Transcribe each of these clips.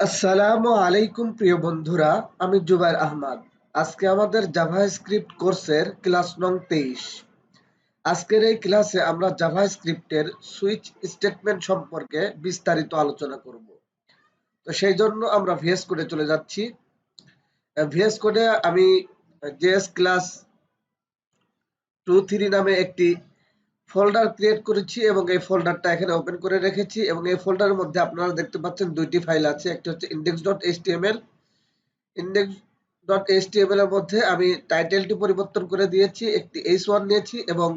আসসালামু আলাইকুম প্রিয় বন্ধুরা, আমি জুবায়ের আহমদ। আজকে আমাদের জাভাস্ক্রিপ্ট কোর্সের ক্লাস নং 23। আজকের এই ক্লাসে আমরা জাভাস্ক্রিপ্টের সুইচ স্টেটমেন্ট সম্পর্কে বিস্তারিত আলোচনা করব। তো সেই জন্য আমরা ভিএস কোডে চলে যাচ্ছি। ভিএস কোডে আমি জেএস ক্লাস 2-3 নামে একটি ফোল্ডার ক্রিয়েট করেছি এবং এই ফোল্ডারটা এখানে ওপেন করে রেখেছি এবং এই ফোল্ডারের মধ্যে আপনারা দেখতে পাচ্ছেন দুইটি ফাইল আছে। একটি হচ্ছে index.html। index.html এর মধ্যে আমি টাইটেলটি পরিবর্তন করে দিয়েছি, একটি h1 নিয়েছি এবং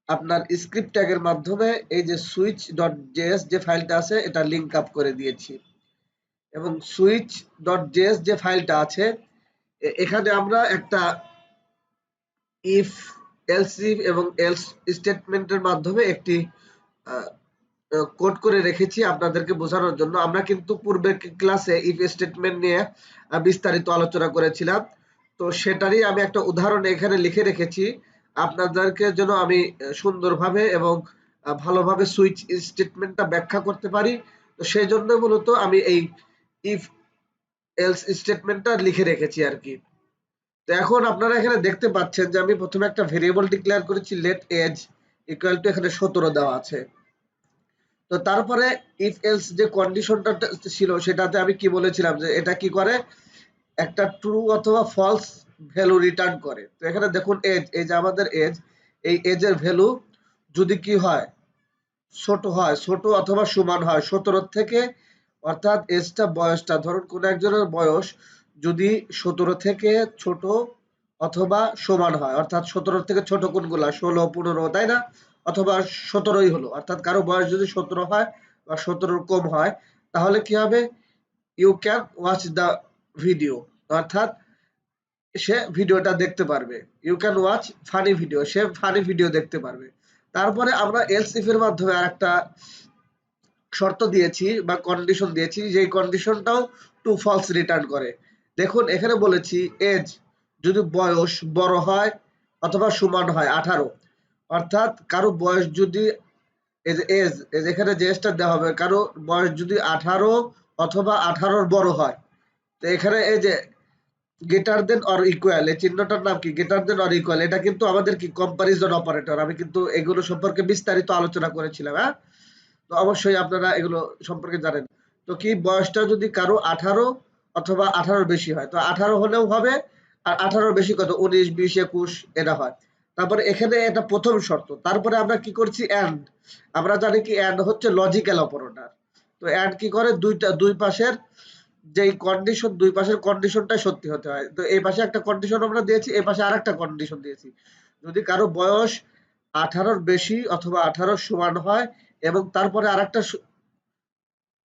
আপনার স্ক্রিপ্ট ট্যাগের মাধ্যমে এই যে switch.js যে ফাইলটা আছে এটা লিংক আপ করে দিয়েছি এবং switch.js যে ফাইলটা আছে এখানে আমরা একটা ইফ এলস ইফ এবং এলস স্টেটমেন্টের মাধ্যমে একটি কোড করে রেখেছি আপনাদেরকে বোঝানোর জন্য। আমরা কিন্তু পূর্বের ক্লাসে ইফ স্টেটমেন্ট নিয়ে বিস্তারিত আলোচনা করেছিলাম, তো সেটারই আমি একটা উদাহরণ এখানে লিখে রেখেছি আপনাদেরকে যেন আমি সুন্দরভাবে এবং ভালোভাবে সুইচ স্টেটমেন্টটা ব্যাখ্যা করতে পারি। তো সেই জন্য মূলত আমি এই ইফ এলস স্টেটমেন্টটা লিখে রেখেছি আর কি। তো এখন আপনারা এখানে দেখতে পাচ্ছেন যে আমি প্রথমে একটা ভেরিয়েবল ডিক্লেয়ার করেছি লেট এজ ইকুয়াল টু এখানে 17 দেওয়া আছে। তো তারপরে ইফ এলস যে কন্ডিশনটা ছিল সেটাতে আমি কি বলেছিলাম যে এটা কি করে, একটা ট্রু অথবা ফলস ভ্যালু রিটার্ন করে। তো এখানে দেখুন এজ, এই যে আমাদের এজ, এই এজের ভ্যালু যদি কি হয়, ছোট হয়, ছোট অথবা সমান হয় 17 থেকে, অর্থাৎ এজটা বয়সটা ধরুন কোন একজনের বয়স যদি 17 থেকে ছোট অথবা সমান হয়, অর্থাৎ 17 থেকে ছোট কোনগুলা 16, 15, তাই না, অথবা 17ই হলো, অর্থাৎ কারো বয়স যদি 17 হয় বা 17 কম হয়, তাহলে কি হবে, you can watch the video, অর্থাৎ সে ভিডিওটা দেখতে পারবে। You can watch funny video, সে ফানি ভিডিও দেখতে পারবে। তারপরে আমরা এলস ইফ এর মাধ্যমে আরেকটা শর্ত দিয়েছি বা কন্ডিশন দিয়েছি, যেই কন্ডিশনটাও টু ফলস রিটার্ন করে। দেখুন এখানে বলেছি এজ যদি বয়স বড় হয় অথবা সমান হয় 18, অর্থাৎ কারো বয়স যদি এজ এখানে যে এজটা দেওয়া হবে, কারো বয়স যদি 18 অথবা 18-র বড় হয়, তো এখানে এই যে গ্রেটার দেন অর ইকুয়াল, এই চিহ্নটার নাম কি, গ্রেটার দেন অর ইকুয়াল, এটা কিন্তু আমাদের কি কম্পারিজন অপারেটর। আমি কিন্তু এগুলো সম্পর্কে বিস্তারিত আলোচনা করেছিলাম। হ্যাঁ, তো অবশ্যই আপনারা এগুলো সম্পর্কে জানেন। তো কি বয়সটা যদি কারো 18 অথবা 18-র বেশি হয়, তো 18 হলেও হবে, আর 18-র বেশি কত, 19, 20, 21 এটা হয়। তারপরে এখানে এটা প্রথম শর্ত। তারপরে আমরা কি করছি, এন্ড। আমরা জানি কি এন্ড হচ্ছে লজিক্যাল অপারেটর। তো এন্ড কি করে, দুই পাশের যেই কন্ডিশন, দুই পাশের কন্ডিশনটাই সত্যি হতে হয়। তো এই পাশে একটা কন্ডিশন আমরা দিয়েছি, এই পাশে আরেকটা কন্ডিশন দিয়েছি। যদি কারো বয়স 18-র বেশি অথবা 18-র সমান হয় এবং তারপরে আরেকটা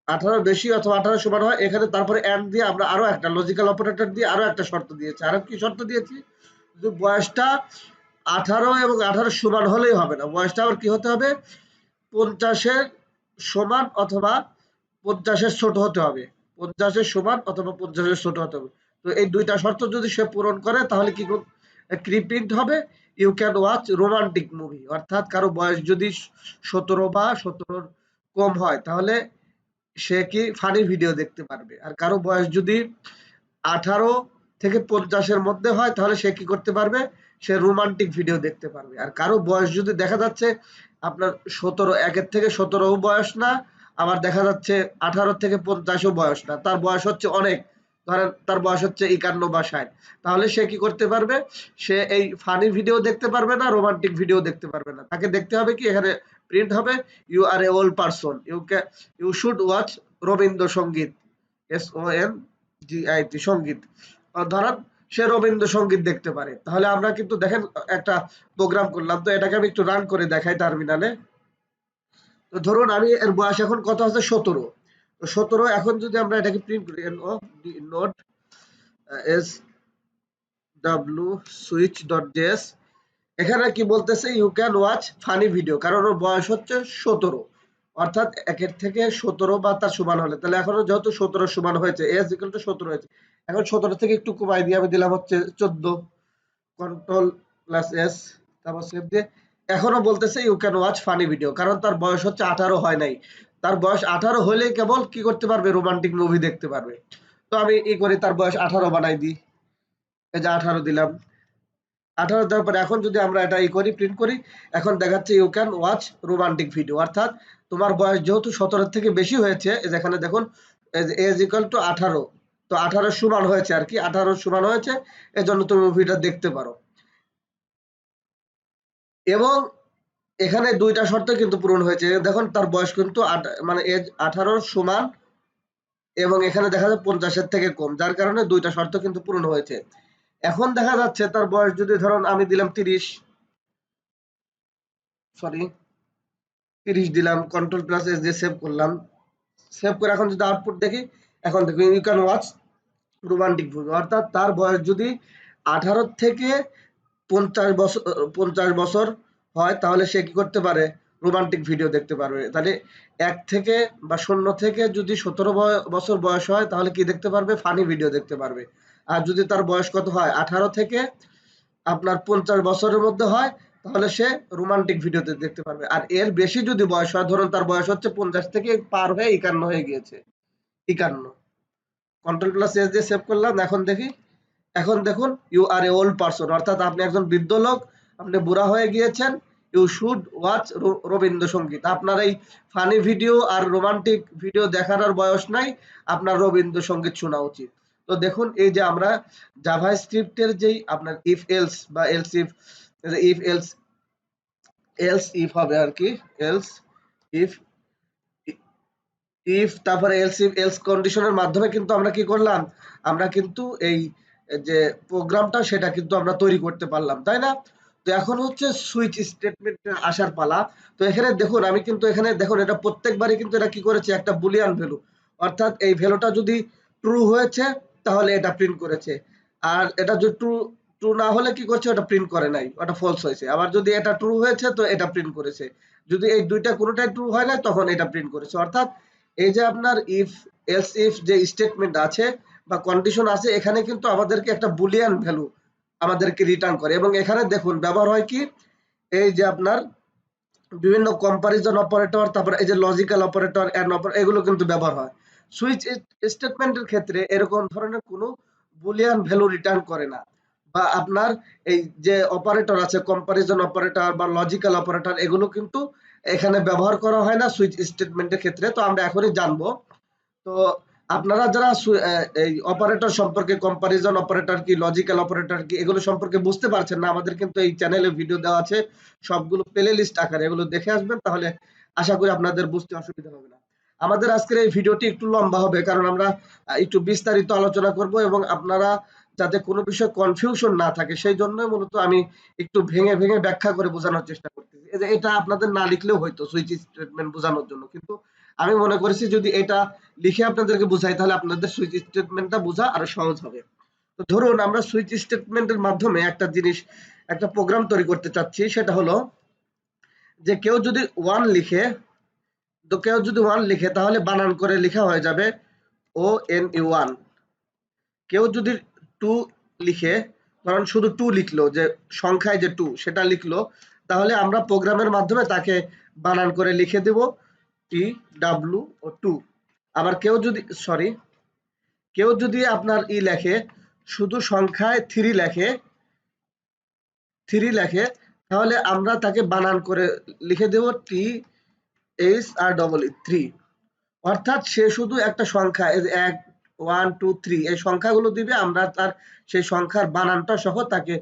18-র বেশি অথবা 18-র সমান হয়, এখানে তারপরে এন্ড দিয়ে আমরা আরো একটা লজিক্যাল অপারেটর দিয়ে আরো একটা শর্ত দিয়েছি। আরো কি শর্ত দিয়েছি, যে বয়সটা 18 এবং 18-র সমান হলেই হবে না, বয়সটা আবার কি হতে হবে, 50-এর সমান অথবা 50-এর ছোট হতে হবে, 50-এর সমান অথবা 50-এর ছোট হতে হবে। তো এই দুইটা শর্ত যদি সে পূরণ করে তাহলে কি প্রিন্ট হবে, you can watch romantic movie, অর্থাৎ কারো বয়স যদি 17 বা 17-র কম হয় তাহলে সে কি ফানি ভিডিও দেখতে পারবে, আর কারো বয়স যদি 18 থেকে 50-এর মধ্যে হয় তাহলে সে কি করতে পারবে, সে রোমান্টিক ভিডিও দেখতে পারবে। আর কারো বয়স যদি দেখা যাচ্ছে আপনার 17, 1-এর থেকে 17ও বয়স না, আবার দেখা যাচ্ছে 18 থেকে 50ও বয়স না, তার বয়স হচ্ছে অনেক, ধরেন তার বয়স হচ্ছে 51 বা 60, তাহলে সে কি করতে পারবে, সে এই ফানি ভিডিও দেখতে পারবে না, রোমান্টিক ভিডিও দেখতে পারবে না। তাকে দেখতে হবে কি, এখানে প্রিন্ট হবে you are a old person, you should watch Rabindrasangeet, SONGIT, সঙ্গীত। ধরেন সে রবীন্দ্রসঙ্গীত দেখতে পারে, তাহলে আমরা কিন্তু দেখেন একটা প্রোগ্রাম করলাম। তো এটাকে আমি একটু রান করে দেখাই টার্মিনালে। তো ধরুন আমি এর বয়স এখন কত আছে, 17। তো 17 এখন যদি আমরা এটাকে প্রিন্ট করি, নোট SW switch.js, এখানে কি বলতেছে, you can watch funny video, কারণ ওর বয়স হচ্ছে 17, অর্থাৎ 1-এর থেকে 17 বা তার সমান হলে, তাহলে এখনো যেহেতু 17 সমান হয়েছে, এজ ইকুয়াল টু 17 হয়েছে, এখন 17 থেকে একটু কমাই দিয়ে আমি দিলাম হচ্ছে 14, কন্ট্রোল প্লাস এস, তারপর সেভ দিয়ে, এখনো বলতেছে you can watch funny video, কারণ তার বয়স হচ্ছে 18 হয় নাই। তার বয়স 18 হলে কেবল কি করতে পারবে, রোমান্টিক মুভি দেখতে পারবে। তো আমি এই করে তার বয়স 18 বানাই দিই, এই যে 18 দিলাম। 18 দেওয়ার পরে এখন যদি আমরা এটা করি, প্রিন্ট করি, এখন দেখাচ্ছে you can watch romantic video. অর্থাৎ তোমার বয়স যেহেতু 17 থেকে বেশি হয়েছে, যেখানে দেখুন এজ ইকুয়াল টু 18, তো 18 সমান হয়েছে আর কি, 18 সমান হয়েছে, এজন্য তুমি মুভিটা দেখতে পারো। এবং এখানে দুইটা শর্ত কিন্তু পূরণ হয়েছে। দেখুন তার বয়স কিন্তু মানে এজ 18 সমান, এবং এখানে দেখা যায় 50-এর থেকে কম, যার কারণে দুইটা শর্ত কিন্তু পূরণ হয়েছে। এখন দেখা যাচ্ছে তার বয়স যদি ধরুন আমি দিলাম 30, সরি 30 দিলাম, কন্ট্রোল প্লাস এস দিয়ে সেভ করলাম। সেভ করে এখন যদি আউটপুট দেখি, এখন দেখুন you can watch romantic movie. অর্থাৎ তার বয়স যদি 18 থেকে 50 বছর হয়, তাহলে সে কি করতে পারে, রোমান্টিক ভিডিও দেখতে পারবে। তাহলে 1 থেকে বা 0 থেকে যদি 17 বছর বয়স হয়, তাহলে কি দেখতে পারবে, ফানি ভিডিও দেখতে পারবে। আর যদি তার বয়স কত হয়, 18 থেকে আপনার 50 বছরের মধ্যে হয়, তাহলে সে রোমান্টিক ভিডিওতে দেখতে পারবে। আর এর বেশি যদি বয়স হয়, ধরুন তার বয়স হচ্ছে 50 থেকে পার হয়ে 51 হয়ে গিয়েছে, 51, কন্ট্রোল প্লাস এস দিয়ে সেভ করলাম। এখন দেখি, এখন দেখুন you are a old person, অর্থাৎ আপনি একজন বৃদ্ধ লোক, আপনি বুড়া হয়ে গিয়েছেন। You should watch Rabindrasangeet. আপনার এই ফানি ভিডিও আর রোমান্টিক ভিডিও দেখার আর বয়স নাই, আপনার রবীন্দ্রসঙ্গীত শোনা উচিত। তো দেখুন এই যে আমরা জাভা স্ক্রিপ্টের যেই আপনার ইফ এলস বা else if, if else, else if হবে আর কি, এলস ইফ, ইফ তারপরে এলস ইফ এলস কন্ডিশনের মাধ্যমে কিন্তু আমরা কি করলাম, আমরা কিন্তু এই যে প্রোগ্রামটা সেটা কিন্তু আমরা তৈরি করতে পারলাম, তাই না? তো এখন হচ্ছে সুইচ স্টেটমেন্ট আসার পালা। তো এখানে দেখুন আমি কিন্তু এখানে দেখুন এটা প্রত্যেকবারই কিন্তু এটা কি করেছে, একটা বুলিয়ান ভ্যালু, অর্থাৎ এই ভ্যালুটা যদি ট্রু হয়েছে তাহলে এটা প্রিন্ট করেছে, আর এটা যদি ট্রু ট্রু না হলে কি করছে, ওটা প্রিন্ট করে নাই, ওটা ফলস হয়েছে। আবার যদি এটা ট্রু হয়েছে তো এটা প্রিন্ট করেছে, যদি এই দুইটা কোনোটাই ট্রু হয় না তখন এটা প্রিন্ট করেছে। অর্থাৎ এই যে আপনার ইফ এলস ইফ যে স্টেটমেন্ট আছে বা কন্ডিশন আছে, এখানে কিন্তু আমাদেরকে একটা বুলিয়ান ভ্যালু আমাদেরকে রিটার্ন করে। এবং এখানে দেখুন ব্যবহার হয় কি, এই যে আপনার বিভিন্ন কম্পারিজন অপারেটর, তারপর এই যে লজিক্যাল অপারেটর, এন্ড অপারেটর, এগুলো কিন্তু ব্যবহার হয়। সুইচ স্টেটমেন্টের ক্ষেত্রে এরকম ধরনের কোনো বুলিয়ান ভ্যালু রিটার্ন করে না, বা আপনার এই যে অপারেটর আছে কম্পারিজন অপারেটর বা লজিক্যাল অপারেটর, এগুলো কিন্তু এখানে ব্যবহার করা হয় না সুইচ স্টেটমেন্টের ক্ষেত্রে। তো আমরা এখনই জানবো। তো আপনারা যারা এই অপারেটর সম্পর্কে, কম্পারিজন অপারেটর কি, লজিক্যাল অপারেটর কি, এগুলো সম্পর্কে বুঝতে পারছেন না, আমাদের কিন্তু এই চ্যানেলে ভিডিও দেওয়া আছে সবগুলো প্লে লিস্ট আকারে, এগুলো দেখে আসবেন, তাহলে আশা করি আপনাদের বুঝতে অসুবিধা হবে না। আমাদের আজকের এই ভিডিওটি একটু লম্বা হবে, কারণ আমরা একটু বিস্তারিত আলোচনা করব, এবং আপনারা যাতে কোনো বিষয় কনফিউশন না থাকে সেই জন্যই মূলত আমি একটু ভেঙে ভেঙে ব্যাখ্যা করে বোঝানোর চেষ্টা করতেছি। এই যে এটা আপনাদের না লিখলেও হয়তো সুইচ স্টেটমেন্ট বোঝানোর জন্য, কিন্তু আমি মনে করেছি যদি এটা লিখে আপনাদেরকে বুঝাই, তাহলে আপনাদের সুইচ স্টেটমেন্টটা বোঝা আরো সহজ হবে। তো ধরুন আমরা সুইচ স্টেটমেন্টের মাধ্যমে একটা জিনিস, একটা প্রোগ্রাম তৈরি করতে চাচ্ছি, সেটা হলো যে কেউ যদি ওয়ান লিখে, তো কেউ যদি ওয়ান লিখে তাহলে বানান করে লেখা হয়ে যাবে ও এন ইউ ওয়ান। কেউ যদি টু লিখে, ধরুন শুধু টু লিখলো, যে সংখ্যায় যে টু সেটা লিখলো, তাহলে আমরা প্রোগ্রামের মাধ্যমে তাকে বানান করে লিখে দেব টি ডাব্লু ও টু। আবার কেউ যদি কেউ যদি আপনার লেখে, শুধু সংখ্যায় থ্রি লেখে, তাহলে আমরা তাকে বানান করে লিখে দেব T H R double E, three. অর্থাৎ সে শুধু একটা সংখ্যা, এই যে 1 1 2 3 এই সংখ্যাগুলো দিবে, আমরা তার সেই সংখ্যার বানানটা সহ তাকে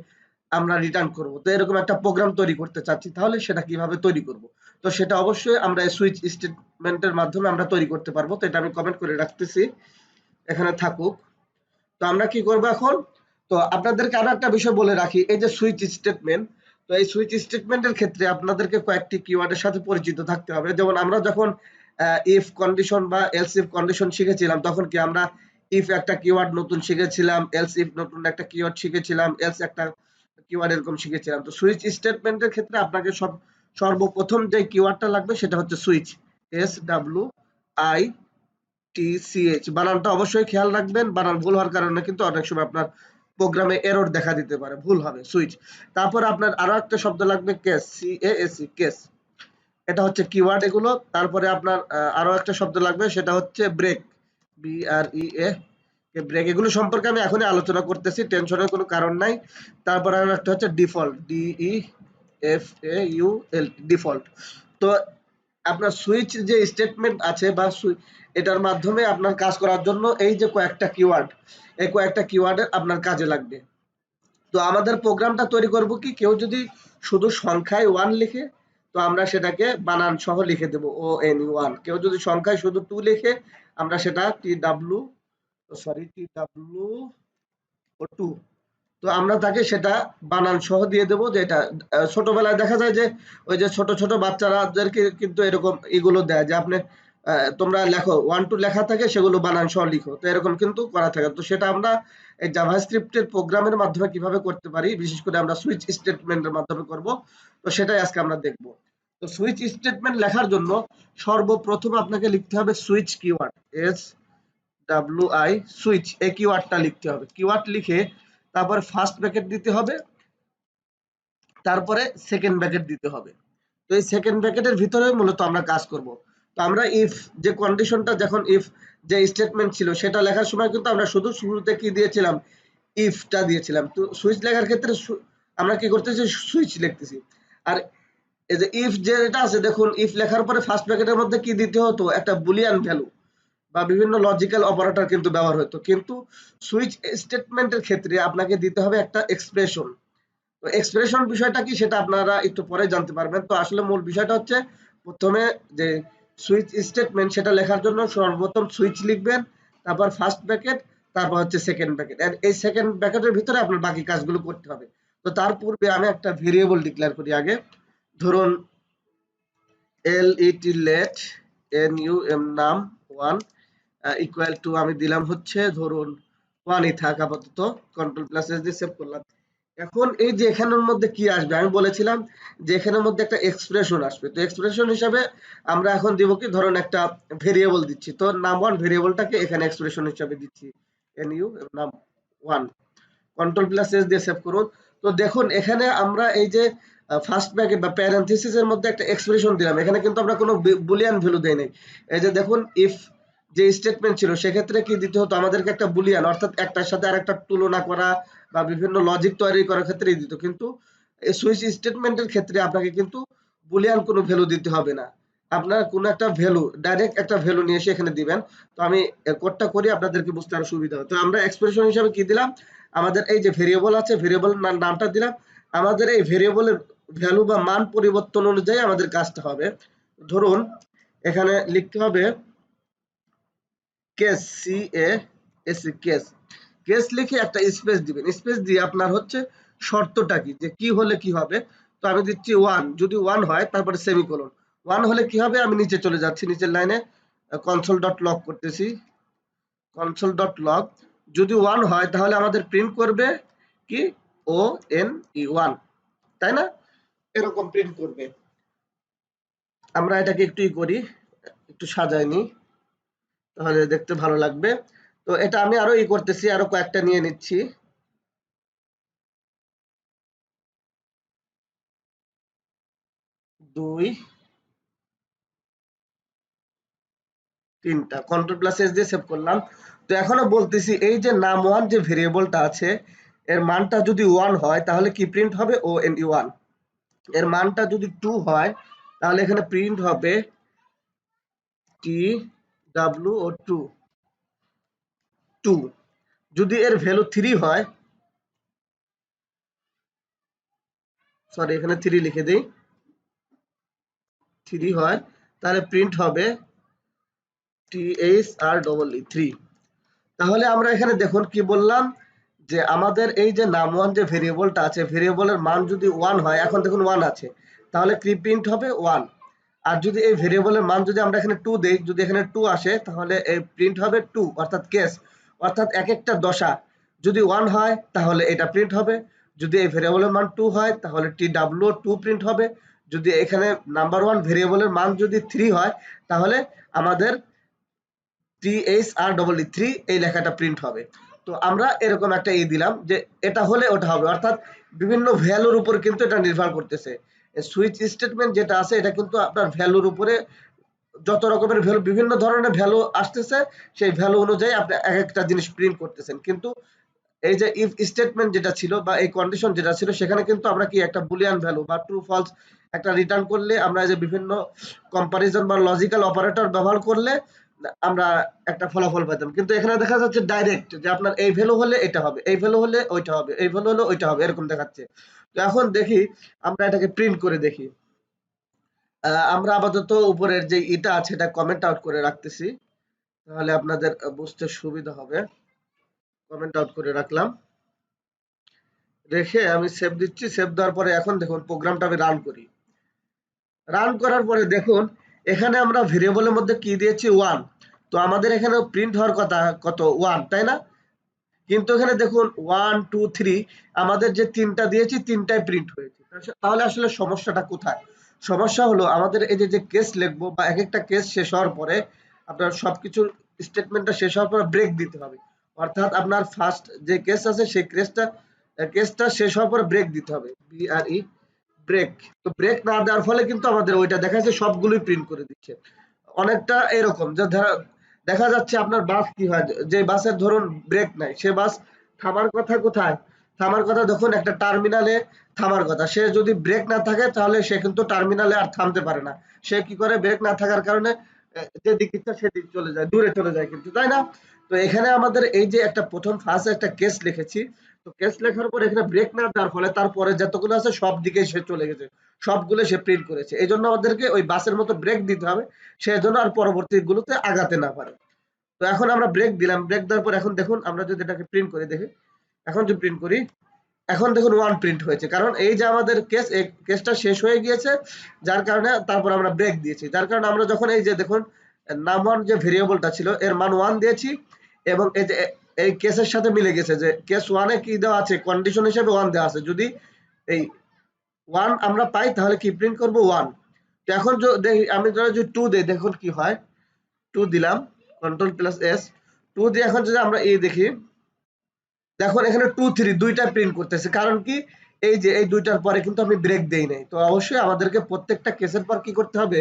আমরা রিটার্ন করব। তো এরকম একটা প্রোগ্রাম তৈরি করতে চাচ্ছি, তাহলে সেটা কিভাবে তৈরি করব? তো সেটা অবশ্যই আমরা সুইচ স্টেটমেন্টের মাধ্যমে আমরা তৈরি করতে পারবো। তো এটা আমি কমেন্ট করে রাখতেছি, এখানে থাকুক। তো আমরা কি করব এখন? তো আপনাদেরকে আরো একটা বিষয় বলে রাখি, এই যে সুইচ স্টেটমেন্ট, তো এই সুইচ স্টেটমেন্টের ক্ষেত্রে আপনাদেরকে কয়েকটি কিওয়ার্ডের সাথে পরিচিত থাকতে হবে। যেমন আমরা যখন ইফ কন্ডিশন বা এলস ইফ কন্ডিশন শিখেছিলাম, তখন কি আমরা ইফ একটা কিওয়ার্ড নতুন শিখেছিলাম, এলস ইফ নতুন একটা কিওয়ার্ড শিখেছিলাম, এলস একটা কিওয়ার্ড এরকম শিখেছিলাম। তো সুইচ স্টেটমেন্টের ক্ষেত্রে আপনাকে সর্বপ্রথম যে কিওয়ার্ডটা লাগবে সেটা হচ্ছে switch, S W I TCH. বানানটা অবশ্যই খেয়াল রাখবেন, বানান ভুল হওয়ার কারণে কিন্তু অনেক সময় আপনার প্রোগ্রামে এরর দেখা দিতে পারে, ভুল হবে সুইচ। তারপর আপনার আরো একটা শব্দ লাগবে কেস, সিএএসই, কেস। এটা হচ্ছে কিওয়ার্ড এগুলো। তারপরে আপনার আরো একটা শব্দ লাগবে, সেটা হচ্ছে ব্রেক, BREA, ব্রেক। এগুলো সম্পর্কে আমি এখনই আলোচনা করতেছি, টেনশনের কোনো কারণ নাই। তারপরে আর একটা হচ্ছে ডিফল্ট, DEFAUL, ডিফল্ট। তো আপনার সুইচ যে স্টেটমেন্ট আছে বা এটার মাধ্যমে আপনার কাজ করার জন্য এই যে কয়েকটা কিওয়ার্ড, এই কয়েকটা কিওয়ার্ডের আপনার কাজে লাগবে। তো আমাদের প্রোগ্রামটা তৈরি করব কি, কেউ যদি শুধু সংখ্যায় 1 লিখে, তো আমরা সেটাকে বানান সহ লিখে দেব ON1। কেউ যদি সংখ্যায় শুধু 2 লিখে, আমরা সেটা TW ও 2, তো আমরা তাকে সেটা বানান সহ দিয়ে দেবো। যে এটা ছোটবেলায় দেখা যায় যে ওই যে ছোট ছোট বাচ্চারাদেরকে কিন্তু এরকম এগুলো দেয় যে আপনি তোমরা লেখো 1 2 লেখা থাকে, সেগুলো বানান সহ লিখো, তো এরকম কিন্তু করা থাকে। তো সেটা আমরা এই জাভাস্ক্রিপ্টের প্রোগ্রামের মাধ্যমে কিভাবে করতে পারি, বিশেষ করে আমরা সুইচ স্টেটমেন্টের মাধ্যমে করব। তো সেটাই আজকে আমরা দেখব। তো সুইচ স্টেটমেন্ট লেখার জন্য সর্বপ্রথম আপনাকে লিখতে হবে সুইচ কিওয়ার্ড, SWI, সুইচ, এই কিওয়ার্ডটা লিখতে হবে। কিওয়ার্ড লিখে তারপরে ফার্স্ট ব্র্যাকেট দিতে হবে, তারপরে সেকেন্ড ব্র্যাকেট দিতে হবে। তো এই সেকেন্ড ব্র্যাকেটের ভিতরে মূলত আমরা কাজ করব। তো আমরা ইফ যে কন্ডিশনটা, যখন ইফ যে স্টেটমেন্ট ছিল সেটা লেখার সময় কিন্তু আমরা শুধু শুরুতে কি দিয়েছিলাম, ইফটা দিয়েছিলাম। তো সুইচ লেখার ক্ষেত্রে আমরা কি করতেছি, সুইচ লিখতেছি। আর এই যে ইফ যেটা আছে, দেখুন ইফ লেখার পরে ফার্স্ট ব্র্যাকেটের মধ্যে কি দিতে হতো, একটা বুলিয়ান ভ্যালু বা বিভিন্ন লজিক্যাল অপারেটর কিন্তু ব্যবহার হতো। কিন্তু সুইচ স্টেটমেন্টের ক্ষেত্রে আপনাকে দিতে হবে একটা এক্সপ্রেশন। তো এক্সপ্রেশন বিষয়টা কি, সেটা আপনারা একটু পরে জানতে পারবেন। তো আসলে মূল বিষয়টা হচ্ছে, প্রথমে যে সুইচ স্টেটমেন্ট সেটা লেখার জন্য সর্বপ্রথম সুইচ লিখবেন, তারপর ফার্স্ট ব্র্যাকেট, তারপর হচ্ছে সেকেন্ড ব্র্যাকেট। আর এই সেকেন্ড ব্র্যাকেটের ভিতরে আপনার বাকি কাজগুলো করতে হবে। তো তার পূর্বে আমি একটা ভেরিয়েবল ডিক্লেয়ার করি আগে। ধরুন let, NUM, নাম 1 ইকুয়াল টু আমি দিলাম হচ্ছে ধরুন 1ই থাক আপাতত, কন্ট্রোল প্লাস এস দিয়ে সেভ করলাম। এখন এই যে এখানের মধ্যে কি আসবে, আমি বলেছিলাম যে এখানের মধ্যে একটা এক্সপ্রেশন আসবে। তো এক্সপ্রেশন হিসাবে আমরা এখন দিব কি, ধরুন একটা ভেরিয়েবল দিচ্ছি। তো নাম1 ভেরিয়েবলটাকে এখানে এক্সপ্রেশন হিসাবে দিচ্ছি, NU নাম 1, কন্ট্রোল প্লাস এস দিয়ে সেভ করুন। তো দেখুন এখানে আমরা এই যে ফার্স্ট ব্র্যাকেট বা প্যারেনথেসিস এর মধ্যে একটা এক্সপ্রেশন দিলাম, এখানে কিন্তু আমরা কোনো বুলিয়ান ভ্যালু দেই নাই। এই যে দেখুন ইফ যে স্টেটমেন্ট ছিল সেক্ষেত্রে কি দিতে হতো, আমাদেরকে একটা বুলিয়ান, অর্থাৎ একটার সাথে আরেকটা তুলনা করা বা বিভিন্ন লজিক তৈরি করার ক্ষেত্রে দিত। কিন্তু এই সুইচ স্টেটমেন্টের ক্ষেত্রে আপনাকে কিন্তু বুলিয়ান কোনো ভ্যালু দিতে হবে না, আপনার কোনো একটা ভ্যালু, ডাইরেক্ট একটা ভ্যালু নিয়ে এসে এখানে দিবেন। তো আমি কোডটা করি, আপনাদেরকে বুঝতে আরো সুবিধা হবে। তো আমরা এক্সপ্রেশন হিসাবে কি দিলাম, আমাদের এই যে ভেরিয়েবল আছে, ভেরিয়েবল নামটা দিলাম। আমাদের এই ভেরিয়েবলের ভ্যালু বা মান পরিবর্তন অনুযায়ী আমাদের কাজটা হবে। ধরুন এখানে লিখতে হবে কেস, CAS, কেস। কেস লিখে একটা স্পেস দিবেন, স্পেস দিয়ে আপনার হচ্ছে শর্তটা কি, যে কি হলে কি হবে। তো আমি দিচ্ছি 1, যদি 1 হয় তারপরে সেমিকোলন। 1 হলে কি হবে, আমি নিচে চলে যাচ্ছি, নিচের লাইনে কনসোল ডট লগ করতেছি, কনসোল ডট লগ। যদি 1 হয় তাহলে আমাদের প্রিন্ট করবে কি, ONE1, তাই না, এরকম প্রিন্ট করবে। আমরা এটাকে একটু করি, একটু সাজাই নি, তাহলে দেখতে ভালো লাগবে। তো এটা আমি আরো করতেছি, আরো কয়েকটা নিয়ে নিচ্ছি। 2 3টা, কন্ট্রোল প্লাস এস দিয়ে সেভ করলাম। তো এখনো বলতেছি, এই যে নাম1 যে ভেরিয়েবলটা আছে, এর মানটা যদি 1 হয় তাহলে কি প্রিন্ট হবে, ONE1। এর মানটা যদি 2 হয় তাহলে এখানে প্রিন্ট হবে TW ও 2। যদি এর ভ্যালু 3 হয়, সরি এখানে 3 লিখে দেই, 3 হয় তাহলে প্রিন্ট হবে THREE। তাহলে আমরা এখানে দেখুন কি বললাম, যে আমাদের এই যে নাম1 যে ভেরিয়েবলটা আছে, ভেরিয়েবলের মান যদি 1 হয়, এখন দেখুন 1 আছে, তাহলে কি প্রিন্ট হবে 1। আর যদি এই ভেরিয়েবলের মান যদি আমরা এখানে 2 দেই, যদি এখানে 2 আসে তাহলে এই প্রিন্ট হবে 2, অর্থাৎ কেস। অর্থাৎ এক একটা দশা যদি 1 হয় তাহলে এটা প্রিন্ট হবে, যদি এই ভেরিয়েবলের মান 2 হয় তাহলে TW2 প্রিন্ট হবে, যদি এখানে নাম্বার 1 ভেরিয়েবলের মান যদি 3 হয় তাহলে আমাদের THREE এই লেখাটা প্রিন্ট হবে। তো আমরা এরকম একটা দিলাম যে এটা হলে ওটা হবে, অর্থাৎ বিভিন্ন ভ্যালুর উপর কিন্তু এটা নির্ভর করতেছে। সুইচ স্টেটমেন্ট যেটা আছে এটা কিন্তু আপনার ভ্যালুর উপরে যত রকমের ভ্যালু, বিভিন্ন ধরনের ভ্যালু আসতেছে, সেই ভ্যালু অনুযায়ী আপনি এক একটা জিনিস প্রিন্ট করতেছেন। কিন্তু এই যে ইফ স্টেটমেন্ট যেটা ছিল বা এই কন্ডিশন যেটা ছিল, সেখানে কিন্তু আমরা কি একটা বুলিয়ান ভ্যালু বা ট্রু ফলস একটা রিটার্ন করলে, আমরা যে বিভিন্ন কম্পারিজন বা লজিক্যাল অপারেটর ব্যবহার করলে আমরা একটা ফলাফল পেতাম। কিন্তু এখানে দেখা যাচ্ছে ডাইরেক্ট যে আপনার এই ভ্যালু হলে এটা হবে, এই ভ্যালু হলে ওইটা হবে, এই ভ্যালু হলে ওইটা হবে, এরকম দেখাচ্ছে। তো এখন দেখি আমরা এটাকে প্রিন্ট করে দেখি। আমরা আপাতত উপরের যে এটা আছে এটা কমেন্ট আউট করে রাখতেছি, তাহলে আপনাদের বুঝতে সুবিধা হবে। কমেন্ট আউট করে রাখলাম, রেখে আমি সেভ দিচ্ছি। সেভ দেওয়ার পরে এখন দেখুন প্রোগ্রামটা আমি রান করি। রান করার পরে দেখুন এখানে আমরা ভেরিয়েবলের মধ্যে কি দিয়েছি 1, তো আমাদের এখানে প্রিন্ট হওয়ার কথা কত 1, তাই না? কিন্তু এখানে দেখুন 1 2 3 আমাদের যে তিনটা দিয়েছি তিনটাই প্রিন্ট হয়েছে। তাহলে আসলে সমস্যাটা কোথায়? সমস্যা হলো আমাদের এই যে কেস লিখবো বা এক একটা কেস শেষ হওয়ার পরে আপনার সবকিছু স্টেটমেন্টটা শেষ হওয়ার পরে ব্রেক দিতে হবে। অর্থাৎ আপনার ফার্স্ট যে কেস আছে সেই কেসটা শেষ হওয়ার পরে ব্রেক দিতে হবে, BRE ব্রেক। তো ব্রেক না দেওয়ার ফলে কিন্তু আমাদের ওইটা দেখা যাচ্ছে সবগুলোই প্রিন্ট করে দিচ্ছে। অনেকটা এরকম যে দেখা যাচ্ছে আপনার বাস কি হয়, যে বাসের ধরুন ব্রেক নাই, সে বাস থামার কথা কোথায়? থামার কথা দেখুন একটা টার্মিনালে থামার কথা। সে যদি ব্রেক না থাকে তাহলে সে কিন্তু টার্মিনালে আর থামতে পারে না। সে কি করে? ব্রেক না থাকার কারণে যেদিক ইচ্ছা সেদিক চলে যায়, দূরে চলে যায় কিন্তু, তাই না? তো এখানে আমাদের এই যে একটা প্রথম ফার্স্ট একটা কেস লিখেছি, তো কেস লেখার পর এখানে ব্রেক না দেওয়ার ফলে তারপরে যতগুলো আছে সব দিকে সে চলে গেছে, সবগুলো সে প্রিন্ট করেছে। এই জন্য আমাদেরকে ওই বাসের মতো ব্রেক দিতে হবে, সেই জন্য আর পরবর্তী গুলোতে আগাতে না পারে। তো এখন আমরা ব্রেক দিলাম, ব্রেক দেওয়ার পর এখন দেখুন আমরা যদি এটাকে প্রিন্ট করে দেখি, এখন যদি প্রিন্ট করি, এখন দেখুন 1 প্রিন্ট হয়েছে, কারণ এই যে আমাদের কেস, এই কেসটা শেষ হয়ে গিয়েছে, যার কারণে তারপর আমরা ব্রেক দিয়েছি। যার কারণে আমরা যখন এই যে দেখুন নাম1 যে ভেরিয়েবলটা ছিল এর মান 1 দিয়েছি, এবং এই যে এই কেসের সাথে মিলে গেছে যে কেস 1 এ কি দেওয়া আছে, কন্ডিশন হিসেবে 1 দেওয়া আছে। যদি এই 1 আমরা পাই তাহলে কি প্রিন্ট করব 1। তো এখন দেখি আমি যদি 2 দেই, দেখুন কি হয়। 2 দিলাম, কন্ট্রোল প্লাস এস, 2 দিয়ে এখন যদি আমরা এই দেখি, দেখুন এখানে 2 3 দুইটা প্রিন্ট করতেছে। কারণ কি? এই যে এই দুইটার পরে কিন্তু আমি ব্রেক দেই নাই। তো অবশ্যই আমাদেরকে প্রত্যেকটা কেসের পর কি করতে হবে?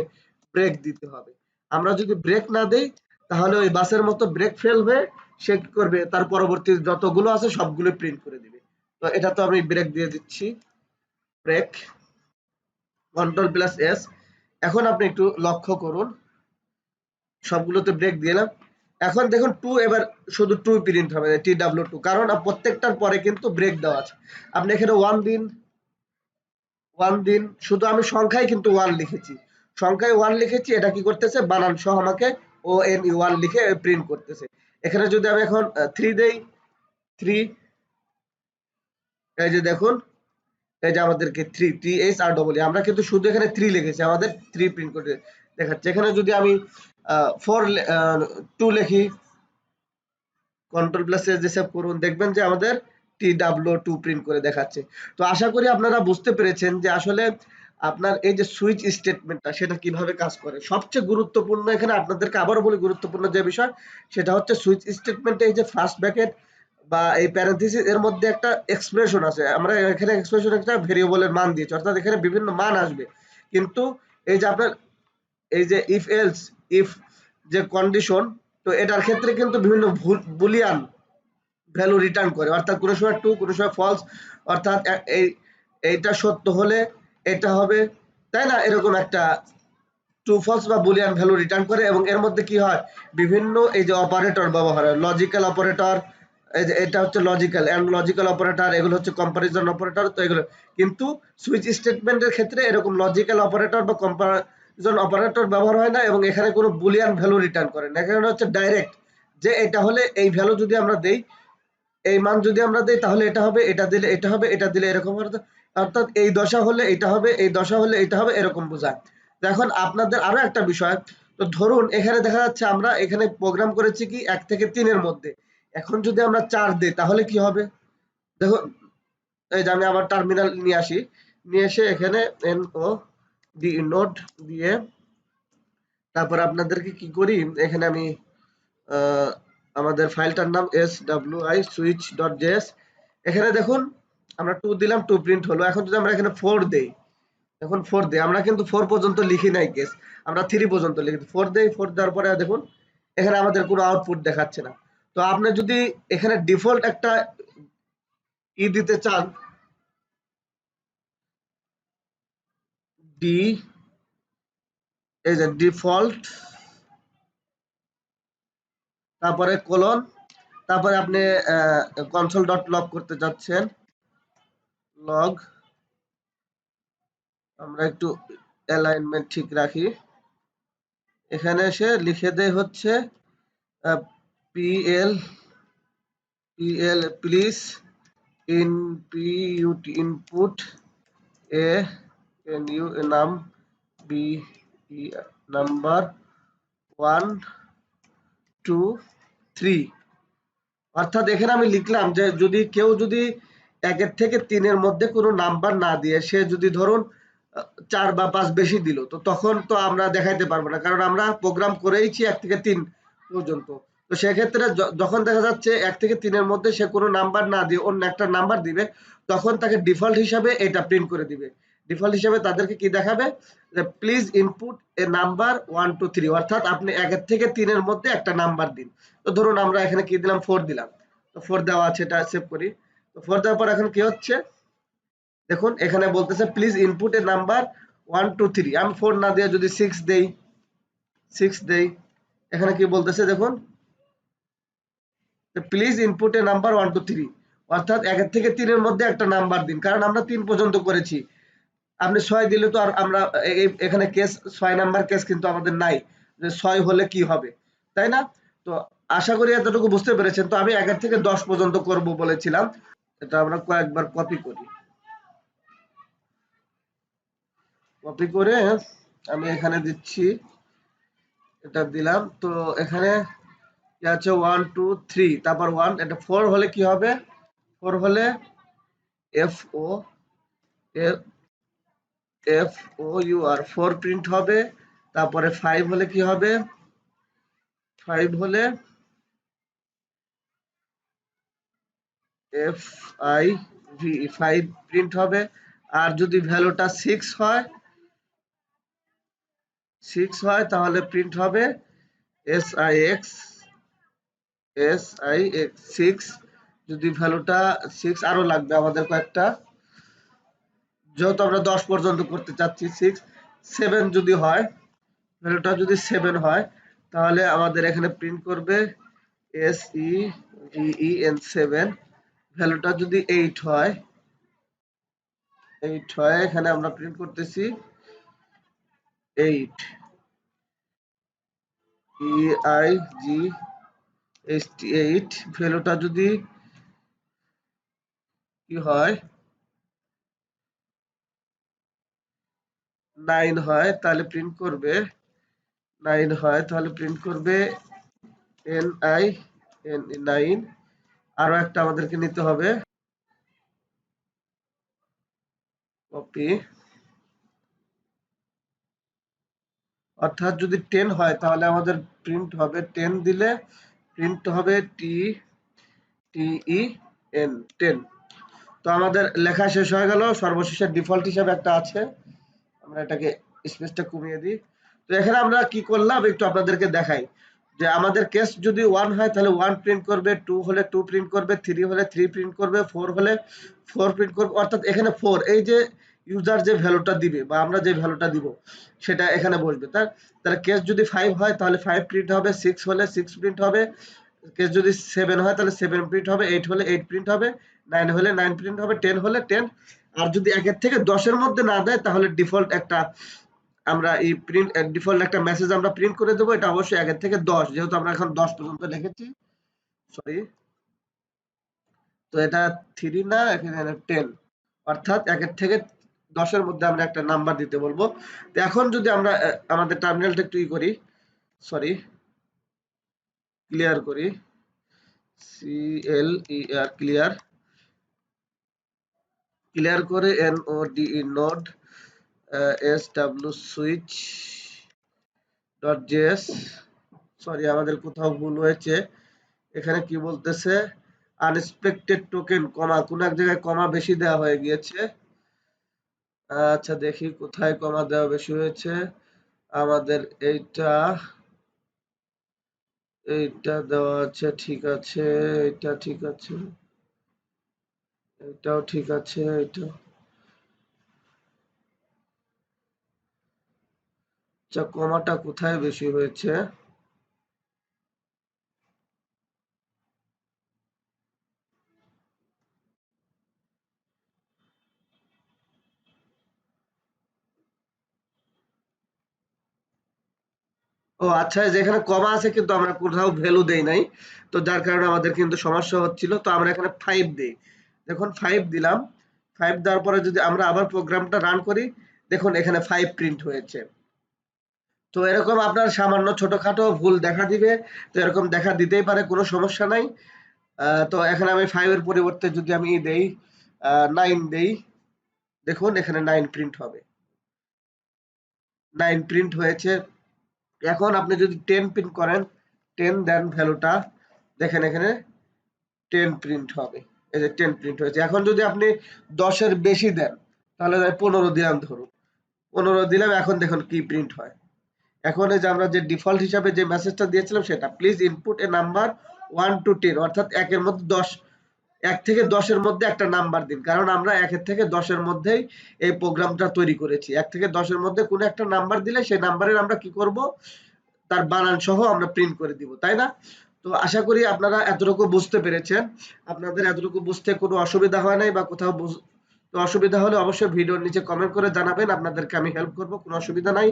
ব্রেক দিতে হবে। আমরা যদি ব্রেক না দেই তাহলে ওই বাসের মতো ব্রেক ফেল হয়ে সে কি করবে? তার পরবর্তী যতগুলো আছে সবগুলো প্রিন্ট করে দিবে। তো এটা তো আমি ব্রেক দিয়ে দিচ্ছি, ব্রেক, কন্ট্রোল প্লাস এস। এখন আপনি একটু লক্ষ্য করুন, সবগুলোতে ব্রেক দিলাম। এখন দেখুন 2 এবার শুধু 2 প্রিন্ট হবে, TW2, কারণ প্রত্যেকটার পরে কিন্তু ব্রেক দেওয়া আছে। আপনি এখানে 1 দিন, 1 দিন, শুধু আমি সংখ্যায় কিন্তু 1 লিখেছি। সংখ্যায় 1 লিখেছি, এটা কি করতেছে? বানান সহ আমাকে ONE1 লিখে প্রিন্ট করতেছে। এখানে যদি আমি এখন 3 দেই, 3, এই যে দেখুন, এই যে আমাদেরকে 3 THREE, আমরা কিন্তু শুধু এখানে 3 লিখেছি, আমাদের 3 প্রিন্ট করে দেখাচ্ছে। এখানে যদি আমি 2 লিখি, কন্ট্রোল প্লাস এস দিয়ে সেভ করুন, দেখবেন যে আমাদের TW2 প্রিন্ট করে দেখাচ্ছে। তো আশা করি আপনারা বুঝতে পেরেছেন যে আসলে আপনার এই যে সুইচ স্টেটমেন্টটা সেটা কিভাবে কাজ করে। সবচেয়ে গুরুত্বপূর্ণ এখানে আপনাদেরকে আবারও বলি, গুরুত্বপূর্ণ যে বিষয় সেটা হচ্ছে সুইচ স্টেটমেন্টে এই যে ফার্স্ট ব্র্যাকেট বা এই প্যারেনথেসিস এর মধ্যে একটা এক্সপ্রেশন আছে। আমরা এখানে এক্সপ্রেশন একটা ভেরিয়েবলের মান দিয়েছি, অর্থাৎ এখানে বিভিন্ন মান আসবে। কিন্তু এই যে আপনার এই যে ইফ এলস, ইফ যে কন্ডিশন, তো এটার ক্ষেত্রে কিন্তু বিভিন্ন বুলিয়ান ভ্যালু রিটার্ন করে, অর্থাৎ কোনো সময় ট্রু, কোনো সময় ফলস, অর্থাৎ এইটা সত্য হলে এটা হবে, তাই না? এরকম একটা ট্রু ফলস বা বুলিয়ান ভ্যালু রিটার্ন করে। এবং এর মধ্যে কি হয়? বিভিন্ন এই যে অপারেটর ব্যবহার হয়, লজিক্যাল অপারেটর, এই যে এটা হচ্ছে লজিক্যাল এন্ড লজিক্যাল অপারেটর, এগুলো হচ্ছে কম্পারিজন অপারেটর। তো এগুলো কিন্তু সুইচ স্টেটমেন্টের ক্ষেত্রে এরকম লজিক্যাল অপারেটর বা কম্পারিজন অপারেটর ব্যবহার হয় না, এবং এখানে কোনো বুলিয়ান ভ্যালু রিটার্ন করে না। এখানে হচ্ছে ডাইরেক্ট, যে এটা হলে এই ভ্যালু যদি আমরা দেই, এই মান যদি আমরা দেই তাহলে এটা হবে, এটা দিলে এটা হবে, এটা দিলে এরকম হবে। অর্থাৎ এই দশা হলে এটা হবে, এই দশা হলে এটা হবে, এরকম বোঝায়। তো এখন আপনাদের আরো একটা বিষয়, তো ধরুন এখানে দেখা যাচ্ছে আমরা এখানে প্রোগ্রাম করেছি কি 1 থেকে 3 এর মধ্যে। এখন যদি আমরা 4 দেই তাহলে কি হবে? দেখুন, এই যে আমি আবার টার্মিনাল নিয়ে আসি, নিয়ে এসে এখানে নোড দিয়ে তারপর আপনাদেরকে কি করি, এখানে আমি আহ, আমাদের ফাইলটার নাম swi switch.js। এখানে দেখুন আমরা 2 দিলাম, 2 প্রিন্ট হলো। এখন যদি আমরা এখানে 4 দেই, এখন 4 দেই, আমরা কিন্তু 4 পর্যন্ত লিখি নাই কেস, আমরা 3 পর্যন্ত লিখি। 4 দেই, 4 দেওয়ার পরে দেখুন এখানে আমাদের কোনো আউটপুট দেখাচ্ছে না। তো আপনি যদি এখানে ডিফল্ট একটা দিতে চান, ডি, এই যে ডিফল্ট, তারপরে কোলন, তারপরে আপনি কনসোল ডট লগ করতে যাচ্ছেন, লগ, আমরা একটু অ্যালাইনমেন্ট ঠিক রাখি, এখানে এসে লিখে দেয় হচ্ছে PL please input a new number 1 2 3। অর্থাৎ এখানে আমি লিখলাম যে যদি কেউ যদি 1 থেকে 3 এর মধ্যে কোনো নাম্বার না দিয়ে সে যদি ধরুন 4 বা 5 বেশি দিল, তো তখন তো আমরা দেখাইতে পারবো না, কারণ আমরা প্রোগ্রাম করেইছি 1 থেকে 3 পর্যন্ত। তো সেক্ষেত্রে যখন দেখা যাচ্ছে 1 থেকে 3 এর মধ্যে সে কোনো নাম্বার না দিয়ে অন্য একটা নাম্বার দিবে, তখন তাকে ডিফল্ট হিসাবে এটা প্রিন্ট করে দিবে। ডিফল্ট হিসাবে তাদেরকে কি দেখাবে, যে প্লিজ ইনপুট এ নাম্বার 1 2 3, অর্থাৎ আপনি 1 থেকে 3 এর মধ্যে একটা নাম্বার দিন। তো ধরুন আমরা এখানে কি দিলাম, 4 দিলাম, তো 4 দেওয়া আছে, এটা সেভ করি। তো 4 দেওয়ার পর এখন কি হচ্ছে দেখুন, এখানে বলতেছে প্লিজ ইনপুট এ নাম্বার 1 2 3, আমি 4 না দিয়ে যদি 6 দেই, 6 দেই, এখানে কি বলতেছে দেখুন, প্লিজ ইনপুট এ নাম্বার 1 2 3, অর্থাৎ 1 থেকে 3 এর মধ্যে একটা নাম্বার দিন, কারণ আমরা 3 পর্যন্ত করেছি। আপনি 6 দিলে তো আর আমরা এখানে কেস 6 নাম্বার কেস কিন্তু আমাদের নাই, যে 6 হলে কি হবে, তাই না? তো আশা করি এতটুকু বুঝতে পেরেছেন। তো আমি 1 থেকে 10 পর্যন্ত করব বলেছিলাম, এটা আমরা কয়েকবার কপি করি, কপি করে আমি এখানে দিচ্ছি, এটা দিলাম। তো এখানে কি আছে 1 2 3, তারপর 1, এটা 4 হলে কি হবে, 4 হলে এফ ও FOUR 4 প্রিন্ট হবে। তারপরে 5 হলে কি হবে, 5 হলে FIVE 5 প্রিন্ট হবে। আর যদি ভ্যালুটা 6 হয়, 6 হয় তাহলে প্রিন্ট হবে SIX 6। যদি ভ্যালুটা 6 আরো লাগবে আমাদের কয়েকটা, যেহেতু আমরা 10 পর্যন্ত করতে চাচ্ছি, 6 7 যদি হয়, ভ্যালুটা যদি 7 হয়, তাহলে আমাদের এখানে প্রিন্ট করবে SEVEN 7। ভ্যালুটা যদি 8 হয়, 8 হয়, এখানে আমরা প্রিন্ট করতেছি 8, EIGHT 8। ভ্যালুটা যদি কি হয়, 9 হয়, তাহলে প্রিন্ট করবে 9 হয়, তাহলে প্রিন্ট করবে NINE 9। আরো একটা আমাদেরকে নিতে হবে, কপি, অর্থাৎ যদি 10 হয় তাহলে আমাদের প্রিন্ট হবে 10 দিলে প্রিন্ট হবে TEN 10। তো আমাদের লেখা শেষ হয়ে গেল। সর্বশেষে ডিফল্ট হিসাবে একটা আছে, আমরা এটাকে স্পেসটা কমিয়ে দিই। তো এখানে আমরা কি করলাম একটু আপনাদেরকে দেখাই, যে আমাদের কেস যদি 1 হয় তাহলে 1 প্রিন্ট করবে, 2 হলে 2 প্রিন্ট করবে, 3 হলে 3 প্রিন্ট করবে, 4 হলে 4 প্রিন্ট করবে। অর্থাৎ এখানে 4, এই যে ইউজার যে ভ্যালুটা দিবে বা আমরা যে ভ্যালুটা দিব সেটা এখানে বসবে। তাহলে কেস যদি 5 হয় তাহলে 5 প্রিন্ট হবে, 6 হলে 6 প্রিন্ট হবে, কেস যদি 7 হয় তাহলে 7 প্রিন্ট হবে, 8 হলে 8 প্রিন্ট হবে, 9 হলে 9 প্রিন্ট হবে, 10 হলে 10। আর যদি 1 থেকে 10 এর মধ্যে না দেয় তাহলে ডিফল্ট একটা আমরা এই প্রিন্ট ডিফল্ট একটা মেসেজ আমরা প্রিন্ট করে দেবো। এটা অবশ্যই 1 থেকে 10, যেহেতু আমরা এখন 10 পর্যন্ত লিখেছি, সরি। তো এটা 3 না, এখানে 10, অর্থাৎ 1 থেকে 10 এর মধ্যে আমরা একটা নাম্বার দিতে বলবো। তো এখন যদি আমরা আমাদের টার্মিনালটা একটু করি, সরি, ক্লিয়ার করি, CLER ক্লিয়ার, ক্লিয়ার করে NODE node SW switch dot JS, sorry আমাদের কোথাও ভুল হয়েছে, এখানে কি বলতেছে আনএক্সপেক্টেড টোকেন, কমা, কোন এক জায়গায় কমা বেশি দেওয়া হয়ে গিয়েছে, আচ্ছা দেখি কোথায় কমা দেওয়া বেশি হয়েছে। আমাদের এইটা এইটা দেওয়া আছে ঠিক আছে, এটা ঠিক আছে, এটাও ঠিক আছে, এটা আচ্ছা কমাটা কোথায় বেশি হয়েছে। ও আচ্ছা, যেখানে কমা আছে কিন্তু আমরা কোথাও ভ্যালু দেই নাই, তো যার কারণে আমাদের কিন্তু সমস্যা হচ্ছিল। তো আমরা এখানে 5 দেই। দেখুন 5 দিলাম। 5 দেওয়ার পরে যদি আমরা আবার প্রোগ্রামটা রান করি, দেখুন এখানে 5 প্রিন্ট হয়েছে। তো এরকম আপনার সামান্য ছোটখাটো ভুল দেখা দিবে। তো এরকম দেখা দিতেই পারে, কোনো সমস্যা নাই। তো এখানে আমি 5 এর পরিবর্তে যদি আমি দেই 9 দেই, দেখুন এখানে 9 প্রিন্ট হবে। 9 প্রিন্ট হয়েছে। এখন আপনি যদি 10 প্রিন্ট করেন, 10 দেন ভ্যালুটা, দেখেন এখানে 10 প্রিন্ট হবে। এই যে 10 প্রিন্ট হয়েছে। এখন যদি আপনি 10 এর বেশি দেন, তাহলে 15 দিলাম ধরুন। 15 দিলাম, এখন দেখুন কি প্রিন্ট হয়। এখন এই যে আমরা যে ডিফল্ট হিসাবে যে মেসেজটা দিয়েছিলাম সেটা, please input A number 1 to 10, অর্থাৎ 1 এর মধ্যে 10, 1 থেকে 10 এর মধ্যে একটা নাম্বার দিন। কারণ আমরা 1 এর থেকে 10 এর মধ্যেই এই প্রোগ্রামটা তৈরি করেছি। 1 থেকে 10 এর মধ্যে কোনো একটা নাম্বার দিলে সেই নাম্বারের আমরা কি করব, তার বানান সহ আমরা প্রিন্ট করে দিব, তাই না? তো আশা করি আপনারা এতটুকু বুঝতে পেরেছেন। আপনাদের এতটুকু বুঝতে কোনো অসুবিধা হয় নাই বা কোথাও তো অসুবিধা হলে অবশ্যই ভিডিওর নিচে কমেন্ট করে জানাবেন, আপনাদেরকে আমি হেল্প করব, কোনো অসুবিধা নাই।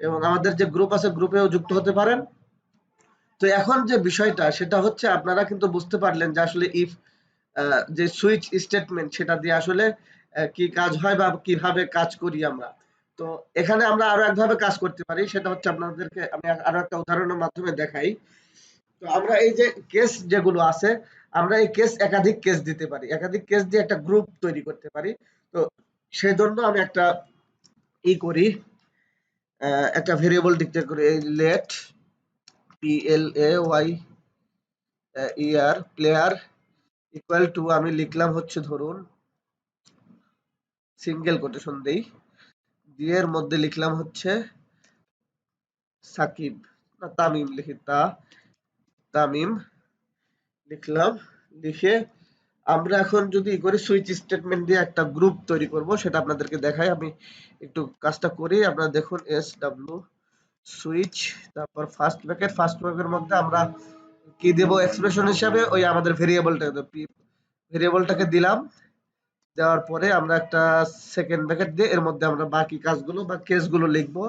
এবং আমাদের যে গ্রুপ আছে গ্রুপেও যুক্ত হতে পারেন। তো এখন যে বিষয়টা সেটা হচ্ছে, আপনারা কিন্তু বুঝতে পারলেন যে আসলে ইফ যে সুইচ স্টেটমেন্ট সেটা দিয়ে আসলে কি কাজ হয় বা কিভাবে কাজ করি আমরা। তো এখানে আমরা আরো একভাবে কাজ করতে পারি, সেটা হচ্ছে আপনাদেরকে আমি আরো একটা উদাহরণের মাধ্যমে দেখাই। তো আমরা এই যে কেস যেগুলো আছে, আমরা এই কেস একাধিক কেস দিতে পারি, একাধিক কেস দিয়ে একটা গ্রুপ তৈরি করতে পারি। তো সেজন্য আমি একটা করি, একটা ভেরিয়েবল ডিক্লেয়ার করি, এই let PLAYER player equal to, আমি লিখলাম হচ্ছে ধরুন সিঙ্গেল কোটেশন দেই, দিয়ে এর মধ্যে লিখলাম হচ্ছে সাকিব, না তামিম লিখি, তামিম লিখলাম। লিখে আমরা এখন যদি করি সুইচ স্টেটমেন্ট দিয়ে একটা গ্রুপ তৈরি করব, সেটা আপনাদেরকে দেখাই। আমি একটু কাজটা করি, আপনারা দেখুন SW সুইচ, তারপর ফার্স্ট ব্র্যাকেটের মধ্যে আমরা কি দেব এক্সপ্রেশন হিসাবে, ওই আমাদের ভেরিয়েবলটাকে দিলাম। দেওয়ার পরে আমরা একটা সেকেন্ড ব্র্যাকেট দিয়ে এর মধ্যে আমরা বাকি কাজগুলো বা কেসগুলো লিখবো।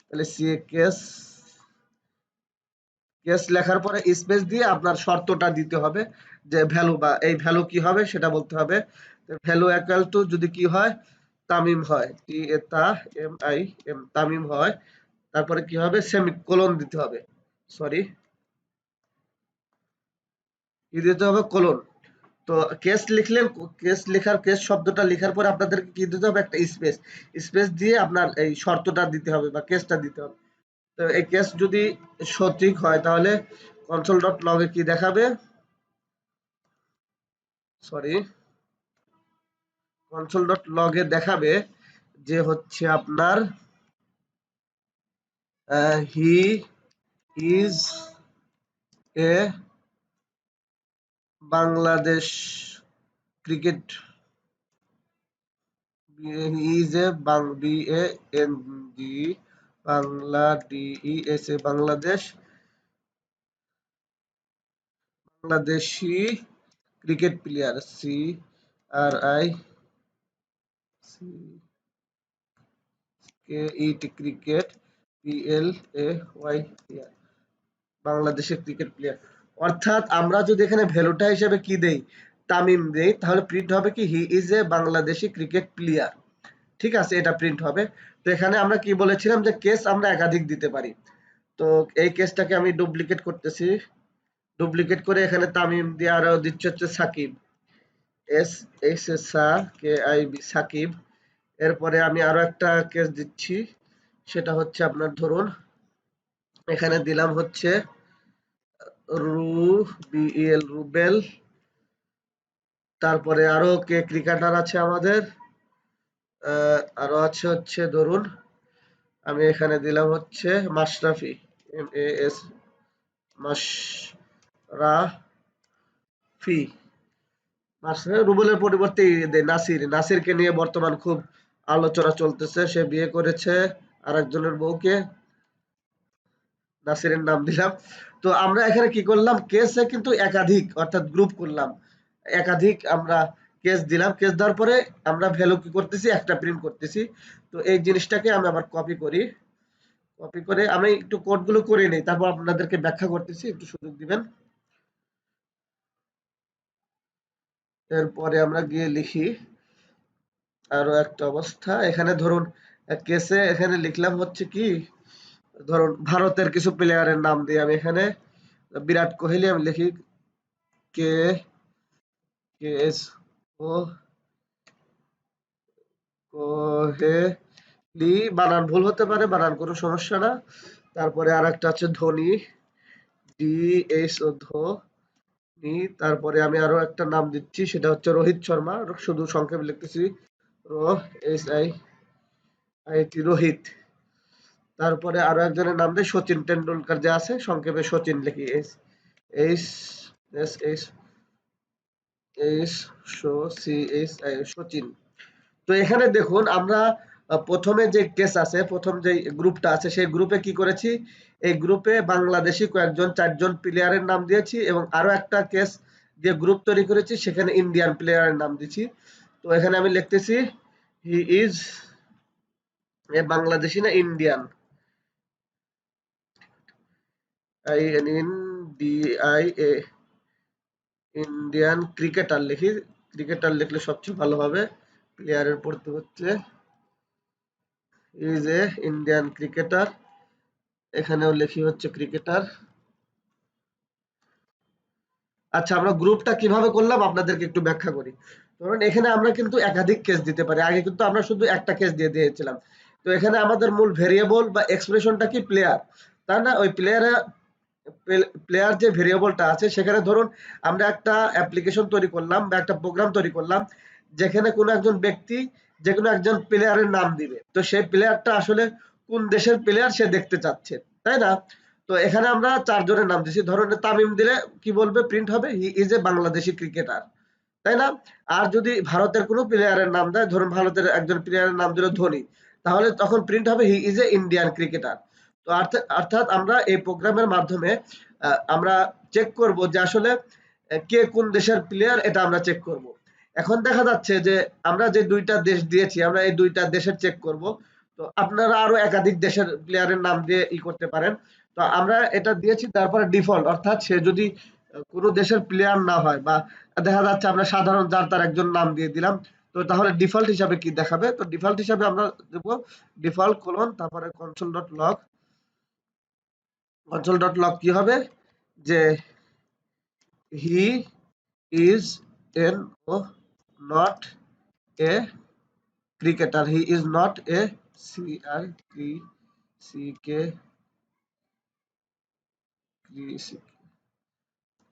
তাহলে সি কেস, কেস লেখার পরে স্পেস দিয়ে আপনার শর্তটা দিতে হবে, যে ভ্যালু বা এই ভ্যালু কি হবে সেটা বলতে হবে। ভ্যালু ইকুয়াল টু যদি কি হয়, তামিম হয়, TAMIM তামিম হয়, তারপরে কি হবে, সেমিকোলন দিতে হবে, সরি কি দিতে হবে, কোলন। তো কেস লিখলেন, কেস লেখার, কেস শব্দটা লেখার পরে আপনাদেরকে কি দিতে হবে, একটা স্পেস, স্পেস দিয়ে আপনার এই শর্তটা দিতে হবে বা কেসটা দিতে হবে। তো এই কেস যদি সঠিক হয় তাহলে কনসোল ডট লগে কি দেখাবে, সরি কনসোল ডট লগে দেখাবে যে হচ্ছে আপনার he is a Bangladesh cricket, he is a BANG Bangla DES Bangladesh, Bangladeshi cricket player, CRICKET cricket, PLAY বাংলাদেশের ক্রিকেট প্লেয়ার। অর্থাৎ আমরা যদি এখানে ভ্যালুটা হিসেবে কি দেই, তামিম দেই, তাহলে প্রিন্ট হবে কি, he is a Bangladeshi cricket player. ঠিক আছে, এটা প্রিন্ট হবে। তো এখানে আমরা কি বলেছিলাম যে কেস আমরা একাধিক দিতে পারি। তো এই কেসটাকে আমি ডুপ্লিকেট করতেছি, ডুপ্লিকেট করে এখানে তামিম দিয়ে আরো দিচ্ছে হচ্ছে সাকিব, SAKIB সাকিব। এরপরে আমি আরো একটা কেস দিচ্ছি, সেটা হচ্ছে আপনার ধরুন এখানে দিলাম হচ্ছে রুবেল। তারপরে আরো কে ক্রিকেটার আছে আমাদের, আরো আছে হচ্ছে ধরুন আমি এখানে দিলাম হচ্ছে মাশরাফি, MAS মাশরাফি। রুবেলের পরিবর্তে নাসিরকে নিয়ে বর্তমান খুব আলোচনা চলতেছে। সে বিয়ে করেছে আরেকজনের বউকে, নাসিরের নাম দিলাম। তো আমরা এখানে কি করলাম, কেসে কিন্তু একাধিক অর্থাৎ গ্রুপ করলাম, একাধিক আমরা কেস দিলাম। কেস দেওয়ার পরে আমরা ভ্যালু কি করতেছি, একটা প্রিন্ট করতেছি। তো এই জিনিসটাকে আমি আবার কপি করি, কপি করে আমি একটু কোডগুলো করে নেই, তারপর আপনাদেরকে ব্যাখ্যা করতেছি, একটু সুযোগ দিবেন। এরপরে আমরা গিয়ে লিখি আরো একটা অবস্থা। এখানে ধরুন কেসে এখানে লিখলাম হচ্ছে কি, ধরুন ভারতের কিছু প্লেয়ারের নাম দিয়ে আমি এখানে বিরাট কোহলি আমি লিখি কে এস ও কোহেলি। বানান ভুল হতে পারে, বানান কোনো সমস্যা না। তারপরে আর একটা আছে ধোনি, ধোনি। তারপরে আমি আরো একটা নাম দিচ্ছি, সেটা হচ্ছে রোহিত শর্মা, শুধু সংক্ষেপে লিখতেছি রোহিত। তারপরে আরো একজনের নাম দেয় সচিন টেন্ডুলকার, যে আছে সংক্ষেপে সচিন লিখি, H S H H Sachin. তো এখানে দেখুন আমরা প্রথমে যে কেস আছে, প্রথম যে গ্রুপটা আছে, সেই গ্রুপে কি করেছি, এই গ্রুপে বাংলাদেশি কয়েকজন 4 জন প্লেয়ারের নাম দিয়েছি, এবং আরো একটা কেস যে গ্রুপ তৈরি করেছি সেখানে ইন্ডিয়ান প্লেয়ারের নাম দিচ্ছি। তো এখানে আমি লিখতেছি হি ইজ এ বাংলাদেশি না ইন্ডিয়ান, INDIA, ইন্ডিয়ান ক্রিকেটার লিখি। ক্রিকেটার লিখলে সবচেয়ে ভালো হবে, প্লেয়ারের পড়তে হচ্ছে ইজ এ ইন্ডিয়ান ক্রিকেটার, এখানেও লিখি হচ্ছে ক্রিকেটার। আচ্ছা, আমরা গ্রুপটা কিভাবে করলাম আপনাদেরকে একটু ব্যাখ্যা করি। ধরুন এখানে আমরা কিন্তু একাধিক কেস দিতে পারি, আগে কিন্তু আমরা শুধু একটা কেস দিয়ে দিয়েছিলাম। তো এখানে আমাদের মূল ভেরিয়েবল বা এক্সপ্রেশনটা কি, প্লেয়ার, তাই না? ওই প্লেয়ার যে ভেরিয়েবলটা আছে সেখানে ধরুন আমরা একটা অ্যাপ্লিকেশন তৈরি করলাম বা একটা প্রোগ্রাম তৈরি করলাম, যেখানে কোনো একজন ব্যক্তি যে কোনো একজন প্লেয়ারের নাম দিবে। তো সেই প্লেয়ারটা আসলে কোন দেশের প্লেয়ার সে দেখতে চাচ্ছে, তাই না? তো এখানে আমরা 4 জনের নাম দিছি। ধরুন তামিম দিলে কি বলবে, প্রিন্ট হবে he is a Bangladeshi cricketer, তাই না? আর যদি ভারতের কোনো প্লেয়ারের নাম দেয়, ধরুন ভারতের একজন প্লেয়ারের নাম দিল ধোনি, তাহলে তখন প্রিন্ট হবে he is a Indian cricketer. তো অর্থাৎ আমরা এই প্রোগ্রামের মাধ্যমে আমরা চেক করব যে আসলে কে কোন দেশের প্লেয়ার, এটা আমরা চেক করব। এখন দেখা যাচ্ছে যে আমরা যে 2টা দেশ দিয়েছি, আমরা এই 2টা দেশের চেক করব। তো আপনারা আরো একাধিক দেশের প্লেয়ারের নাম দিয়ে করতে পারেন। তো আমরা এটা দিয়েছি, তারপরে ডিফল্ট, অর্থাৎ সে যদি কোনো দেশের প্লেয়ার না হয়, বা দেখা যাচ্ছে আমরা সাধারণ যার তার একজন নাম দিয়ে দিলাম, তো তাহলে ডিফল্ট হিসাবে কি দেখাবে, তো ডিফল্ট হিসাবে আমরা দেব ডিফল্ট কোলন তারপরে কনসোল ডট লগ কি হবে, যে হি ইজ এন ও not a cricketer, he is not a CRICK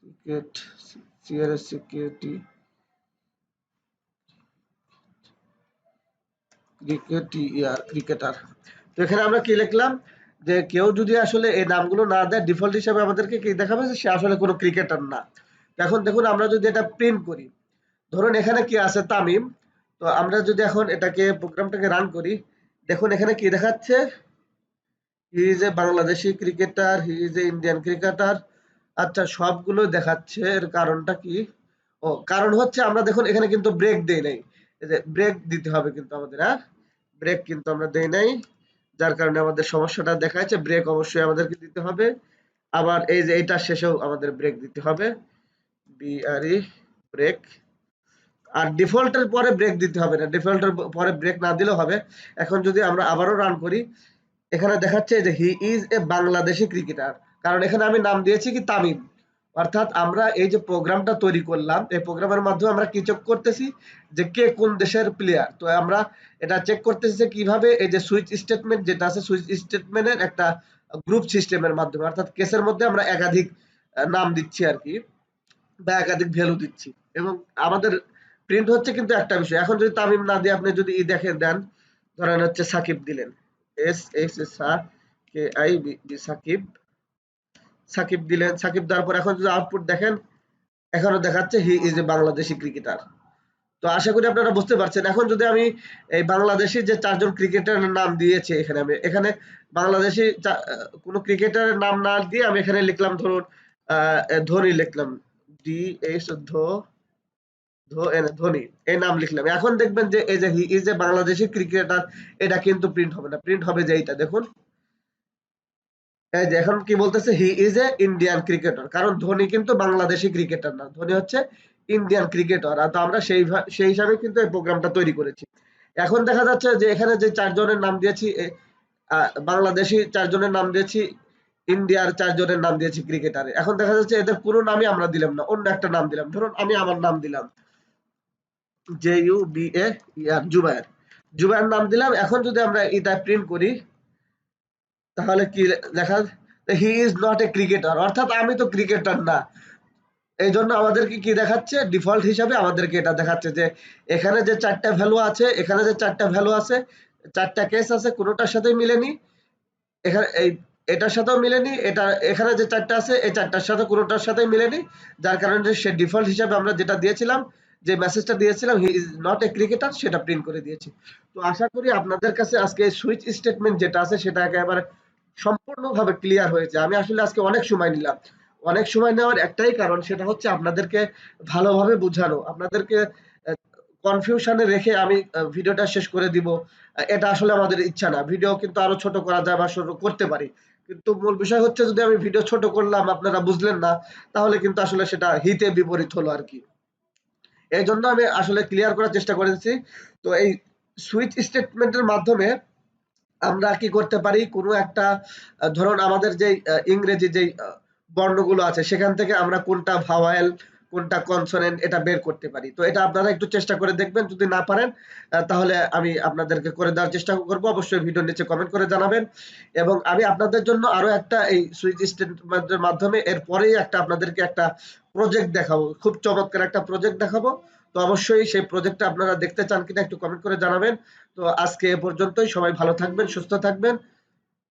cricket CRICKT cricketer. তো এখানে আমরা কি লিখলাম, যে কেউ যদি আসলে এই নামগুলো না দেয়, ডিফল্ট হিসাবে আমাদেরকে কি দেখাবে, যে সে আসলে কোনো ক্রিকেটার না। এখন দেখুন আমরা যদি এটা প্রিন্ট করি, ধরুন এখানে কি আছে, তামিম। তো আমরা যদি এখন এটাকে প্রোগ্রামটাকে রান করি, দেখুন এখানে কি দেখাচ্ছে, he is a Bangladeshi cricketer, he is a Indian cricketer. আচ্ছা, সবগুলো দেখাচ্ছে, এর কারণটা কি? ও, কারণ হচ্ছে আমরা দেখুন এখানে কিন্তু ব্রেক দেই নাই। এই যে ব্রেক দিতে হবে কিন্তু আমাদের, হ্যাঁ, ব্রেক কিন্তু আমরা দেই নাই, যার কারণে আমাদের সমস্যাটা দেখা যাচ্ছে। ব্রেক অবশ্যই আমাদেরকে দিতে হবে। আবার এই যে এইটার শেষেও আমাদের ব্রেক দিতে হবে, BRE ব্রেক। আর ডিফল্টের পরে ব্রেক দিতে হবে না, ডিফল্টের পরে ব্রেক না দিলেও হবে। এখন যদি আমরা আবারও রান করি, এখানে দেখাচ্ছে যে he is a Bangladeshi cricketer, কারণ এখানে আমি নাম দিয়েছি কি, তামিম। অর্থাৎ আমরা এই যে প্রোগ্রামটা তৈরি করলাম, এই প্রোগ্রামের মাধ্যমে আমরা কি চেক করতেছি, যে কে কোন দেশের প্লেয়ার। তো আমরা এটা চেক করতেছি যে কিভাবে, এই যে সুইচ স্টেটমেন্ট যেটা আছে, সুইচ স্টেটমেন্টের একটা গ্রুপ সিস্টেমের মাধ্যমে, অর্থাৎ কেসের মধ্যে আমরা একাধিক নাম দিচ্ছি আর কি, বা একাধিক ভ্যালু দিচ্ছি। এবং আমাদের প্রিন্ট হচ্ছে কিন্তু একটা বিষয়। এখন যদি তামিম না দিয়ে আপনি যদি দেন, ধরেন হচ্ছে সাকিব দিলেন, SAKIB, সাকিব, সাকিব দিলেন, সাকিব দেওয়ার পর এখন যদি আউটপুট দেখেন, এখনো দেখাচ্ছে he is a Bangladeshi cricketer. তো আশা করি আপনারা বুঝতে পারছেন। এখন যদি আমি এই বাংলাদেশি যে ৪ জন ক্রিকেটারের নাম দিয়েছি এখানে বাংলাদেশি কোন ক্রিকেটারের নাম না দিয়ে আমি এখানে লিখলাম, ধরুন ধোনি লিখলাম, DH ধোনি, এই নাম লিখলাম। এখন দেখবেন যে এই যে he is a Bangladeshi cricketer, এটা কিন্তু প্রিন্ট হবে না। প্রিন্ট হবে যে এইটা দেখুন, এই যে এখন কি বলতেছে, he is a Indian cricketer. কারণ ধোনি কিন্তু বাংলাদেশি ক্রিকেটার না, ধোনি হচ্ছে ইন্ডিয়ান ক্রিকেটার। আর তো আমরা সেই হিসাবে কিন্তু এই প্রোগ্রামটা তৈরি করেছি। এখন দেখা যাচ্ছে যে এখানে যে ৪ জনের নাম দিয়েছি, বাংলাদেশি ৪ জনের নাম দিয়েছি, ইন্ডিয়ার ৪ জনের নাম দিয়েছি ক্রিকেটারে। এখন দেখা যাচ্ছে এদের পুরো নামই আমরা দিলাম না, অন্য একটা নাম দিলাম। ধরুন আমি আমার নাম দিলাম JUBAER, জুবায়ের। জুবায়ের নাম দিলাম। এখন যদি আমরা এটা প্রিন্ট করি, তাহলে কি লেখা, হি ইজ নট এ ক্রিকেটার, অর্থাৎ আমি তো ক্রিকেটার না। এই জন্য আমাদেরকে কি দেখাচ্ছে, ডিফল্ট হিসাবে আমাদেরকে এটা দেখাচ্ছে যে এখানে যে ৪টা ভ্যালু আছে, এখানে যে ৪টা ভ্যালু আছে, ৪টা কেস আছে, কোনোটার সাথেই মিলেনি। এখানে এটার সাথেও মিলেনি, এটা এখানে যে ৪টা আছে এই ৪টার সাথে কোনোটার সাথেই মিলেনি। যার কারণে সে ডিফল্ট হিসাবে আমরা যেটা দিয়েছিলাম, যে মেসেজটা দিয়েছিলাম হি ইজ নট এ ক্রিকেটার, সেটা প্রিন্ট করে দিয়েছি। তো আশা করি আপনাদের কাছে আজকে সুইচ স্টেটমেন্ট যেটা আছে সেটা একেবারে সম্পূর্ণভাবে ক্লিয়ার হয়েছে। আমি আসলে আজকে অনেক সময় নিলাম। অনেক সময় নেওয়ার একটাই কারণ, সেটা হচ্ছে আপনাদেরকে ভালোভাবে বুঝানো। আপনাদেরকে কনফিউশনে রেখে আমি ভিডিওটা শেষ করে দিব, এটা আসলে আমাদের ইচ্ছা না। ভিডিও কিন্তু আরো ছোট করা যায় বা ছোট করতে পারি। কিন্তু মূল বিষয় হচ্ছে, যদি আমি ভিডিও ছোট করলাম আপনারা বুঝলেন না, তাহলে কিন্তু আসলে সেটা হিতে বিপরীত হলো আরকি। এইজন্য আমি আসলে ক্লিয়ার করার চেষ্টা করেছি। তো এই সুইচ স্টেটমেন্টের মাধ্যমে আমরা কি করতে পারি, কোনো একটা ধরুন আমাদের যেই ইংরেজি যেই বর্ণগুলো আছে সেখান থেকে আমরা কোনটা ভাওয়েল, কোনটা কনসোনেন্ট, এটা বের করতে পারি। তো এটা আপনারা একটু চেষ্টা করে দেখবেন। যদি না পারেন তাহলে আমি আপনাদেরকে করে দেওয়ার চেষ্টা করব। অবশ্যই ভিডিওর নিচে কমেন্ট করে জানাবেন। এবং আমি আপনাদের জন্য আরো একটা এই সুইচ স্টেটমেন্টের মাধ্যমে এরপরেই একটা আপনাদেরকে একটা প্রজেক্ট দেখাবো। খুব চমৎকার একটা প্রজেক্ট দেখাবো। তো অবশ্যই সেই প্রজেক্টটা আপনারা দেখতে চান কিনা একটু কমেন্ট করে জানাবেন। তো আজকে এ পর্যন্তই। সবাই ভালো থাকবেন, সুস্থ থাকবেন।